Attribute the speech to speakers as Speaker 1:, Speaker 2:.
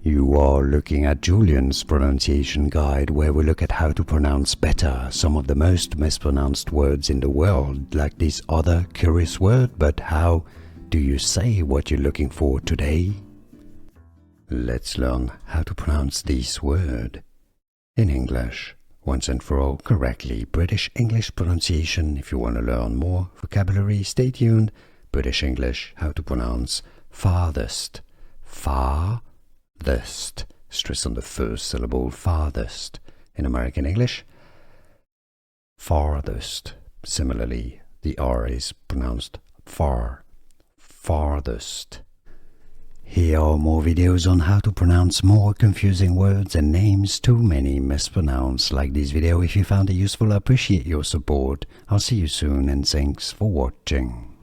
Speaker 1: You are looking at Julian's pronunciation guide, where we look at how to pronounce better some of the most mispronounced words in the world, like this other curious word. But how do you say what you're looking for today? Let's learn how to pronounce this word in English, once and for all, correctly. British English pronunciation. If you want to learn more vocabulary, stay tuned. British English, how to pronounce farthest. Farthest. Stress on the first syllable, farthest. In American English, farthest. Similarly, the R is pronounced far. Farthest. Here are more videos on how to pronounce more confusing words and names too many mispronounced. Like this video if you found it useful. I appreciate your support. I'll see you soon and thanks for watching.